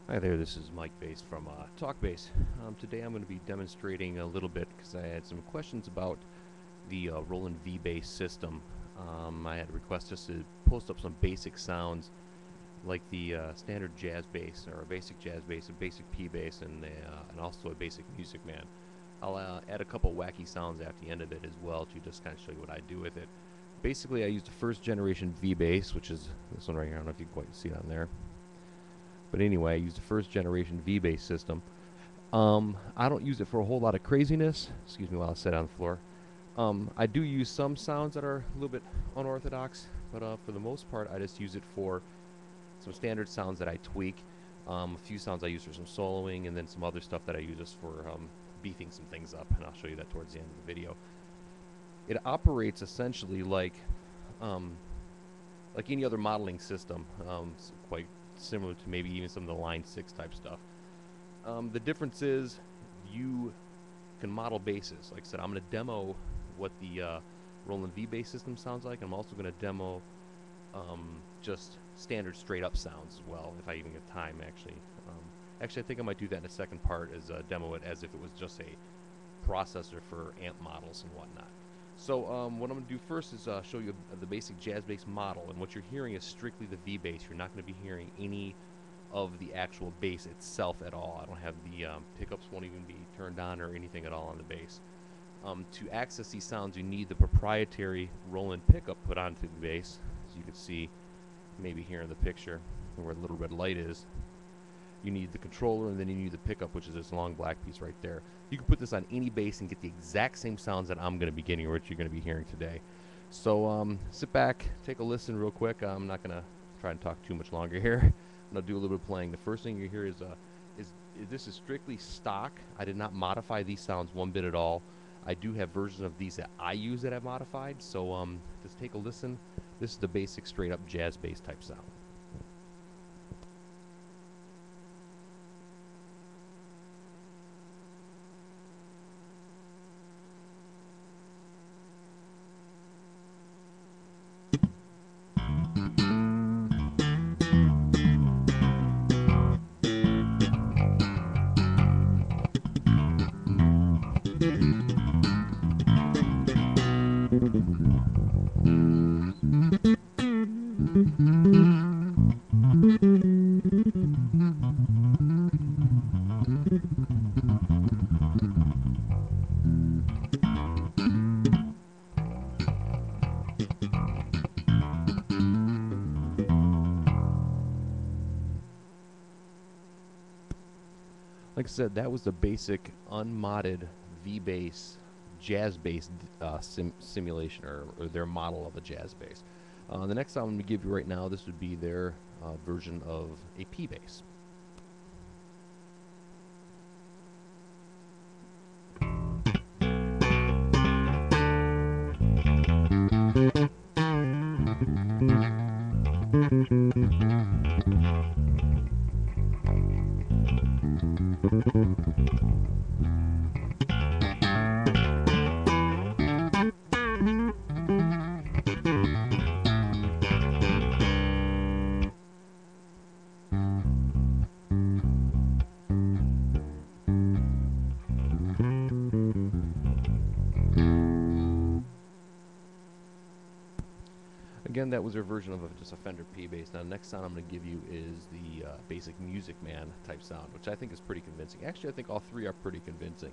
Hi there, this is Mike Bass from TalkBass. Today I'm going to be demonstrating a little bit because I had some questions about the Roland V-Bass system. I had requests just to post up some basic sounds like the standard jazz bass or a basic jazz bass, a basic P bass, and also a basic Music Man. I'll add a couple wacky sounds at the end of it as well to just kind of show you what I do with it. Basically, I used a first generation V-Bass, which is this one right here. I don't know if you can quite see it on there. But anyway, I used a first generation V-Bass system. I don't use it for a whole lot of craziness. Excuse me while I sit on the floor. I do use some sounds that are a little bit unorthodox, but for the most part, I just use it for some standard sounds that I tweak. A few sounds I use for some soloing, and then some other stuff that I use just for beefing some things up, and I'll show you that towards the end of the video. It operates essentially um, like any other modeling system. It's quite similar to maybe even some of the Line 6 type stuff. The difference is you can model basses. Like I said, I'm going to demo what the Roland V-Bass system sounds like. I'm also going to demo just standard straight up sounds as well, if I even get time actually. Actually, I think I might do that in the second part, is demo it as if it was just a processor for amp models and whatnot. So what I'm going to do first is show you the basic jazz bass model, and what you're hearing is strictly the V-Bass. You're not going to be hearing any of the actual bass itself at all. I don't have the pickups won't even be turned on or anything at all on the bass. To access these sounds, you need the proprietary Roland pickup put onto the bass, as you can see maybe here in the picture where the little red light is. You need the controller, and then you need the pickup, which is this long black piece right there. You can put this on any bass and get the exact same sounds that I'm going to be getting, or what you're going to be hearing today. So sit back, take a listen real quick. I'm not going to try and talk too much longer here. I'm going to do a little bit of playing. The first thing you hear is this is strictly stock. I did not modify these sounds one bit at all. I do have versions of these that I use that I've modified. So just take a listen. This is the basic straight up jazz bass type sound. Like I said, that was the basic unmodded V-Bass jazz bass simulation, or their model of a jazz bass. The next sound I'm going to give you right now, this would be their version of a P bass. Again, that was their version of just a Fender P bass. Now, the next sound I'm going to give you is the basic Music Man type sound, which I think is pretty convincing. Actually, I think all three are pretty convincing.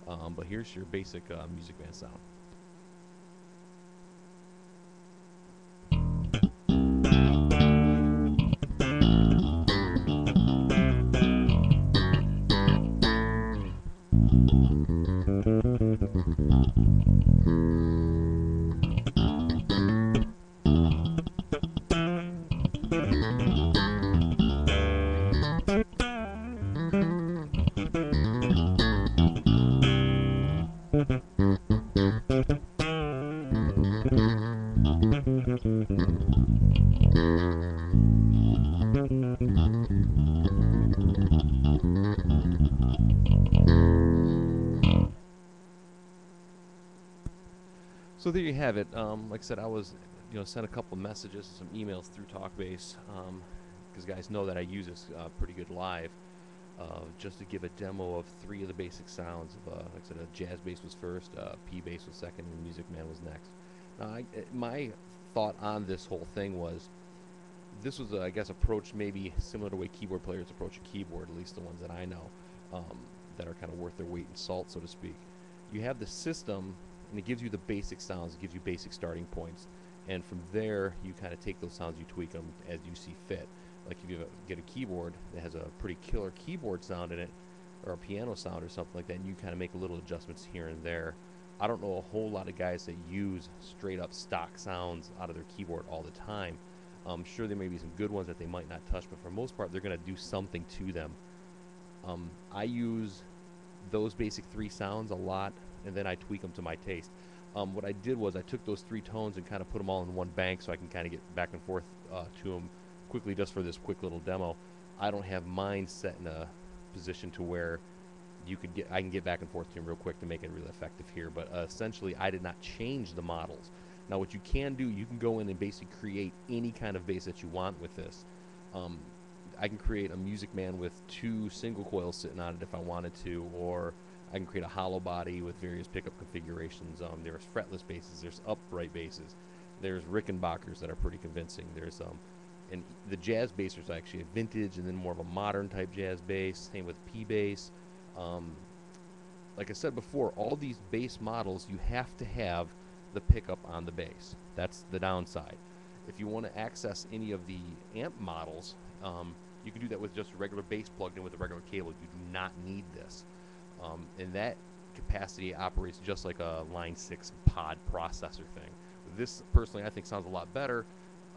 But here's your basic Music Man sound. So there you have it. Like I said, I was, sent a couple of messages, some emails through TalkBass, because guys know that I use this pretty good live. Just to give a demo of 3 of the basic sounds. Like I said, a jazz bass was first, P bass was second, and Music Man was next. Now, my thought on this whole thing was, this was, I guess, approached maybe similar to the way keyboard players approach a keyboard, at least the ones that I know, that are kind of worth their weight in salt, so to speak. You have the system, and it gives you the basic sounds, it gives you basic starting points, and from there, you kind of take those sounds, you tweak them as you see fit. Like if you get a keyboard that has a pretty killer keyboard sound in it, or a piano sound or something like that, and you kind of make little adjustments here and there. I don't know a whole lot of guys that use straight up stock sounds out of their keyboard all the time. I'm sure there may be some good ones that they might not touch, but for the most part, they're going to do something to them. I use those basic 3 sounds a lot, and then I tweak them to my taste. What I did was I took those 3 tones and kind of put them all in one bank so I can kind of get back and forth to them quickly just for this quick little demo. I don't have mine set in a position to where I can get back and forth to them real quick to make it really effective here, but essentially I did not change the models. Now what you can do, you can go in and basically create any kind of bass that you want with this. I can create a Music Man with 2 single coils sitting on it if I wanted to, or I can create a hollow body with various pickup configurations. There's fretless basses, there's upright basses, there's Rickenbackers that are pretty convincing. There's and the jazz bass is actually a vintage and then more of a modern type jazz bass. Same with P bass. Like I said before, all these bass models, you have to have the pickup on the bass. That's the downside. If you want to access any of the amp models, you can do that with just a regular bass plugged in with a regular cable. You do not need this. And that capacity operates just like a Line 6 pod processor thing. This, personally, I think sounds a lot better,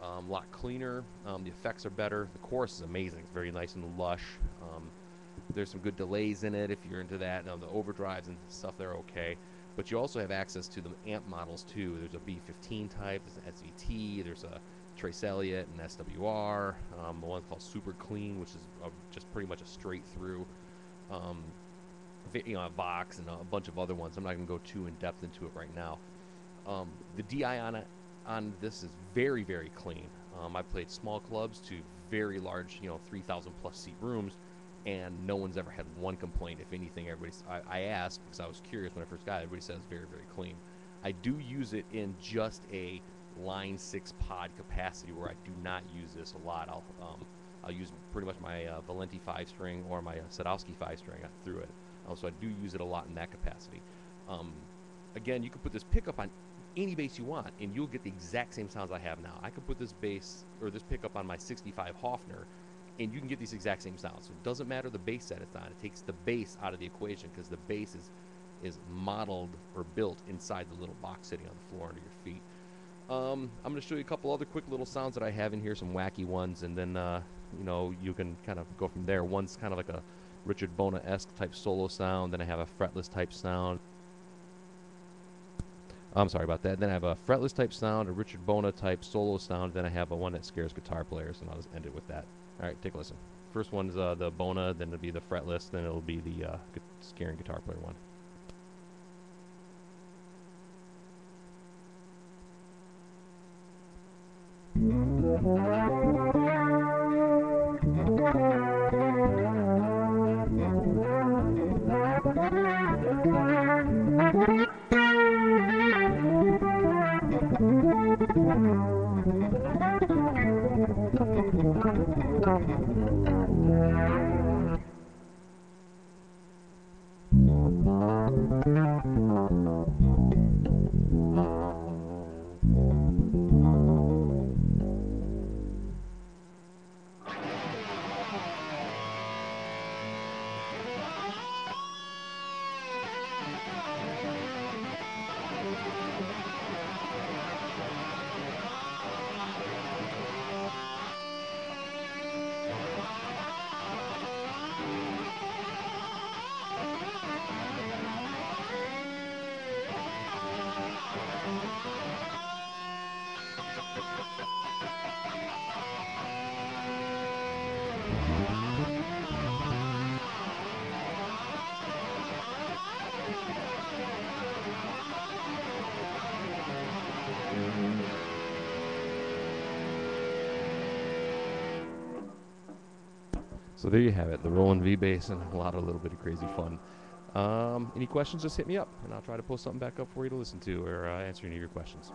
a lot cleaner. The effects are better. The chorus is amazing. It's very nice and lush. There's some good delays in it if you're into that. Now, the overdrives and stuff, they're okay. But you also have access to the amp models, too. There's a B15 type, there's an SVT, there's a Trace Elliott and SWR, one called Super Clean, which is just pretty much a straight through, a Vox and a bunch of other ones. I'm not going to go too in depth into it right now. The DI on this is very, very clean. I played small clubs to very large, 3,000 plus seat rooms, and no one's ever had one complaint. If anything, I asked because I was curious when I first got it. Everybody says very, very clean. I do use it in just a Line 6 pod capacity where I do not use this a lot. I'll use pretty much my Valenti 5-string or my Sadowski 5-string through it. So I do use it a lot in that capacity. Again, you can put this pickup on any bass you want, and you'll get the exact same sounds I have now. I could put this bass or this pickup on my 65 Hofner, and you can get these exact same sounds. So it doesn't matter the bass that it's on. It takes the bass out of the equation because the bass is modeled or built inside the little box sitting on the floor under your feet. I'm going to show you a couple other quick little sounds that I have in here, some wacky ones, and then you can kind of go from there. One's kind of like a Richard Bona-esque type solo sound, then I have a fretless type sound. I'm sorry about that. Then I have a fretless type sound, a Richard Bona type solo sound, then I have a one that scares guitar players, and I'll just end it with that. Alright, take a listen. First one's the Bona, then it'll be the fretless, then it'll be the scaring guitar player one. So there you have it, the Roland V-Bass and a little bit of crazy fun. Any questions, just hit me up, and I'll try to post something back up for you to listen to or answer any of your questions.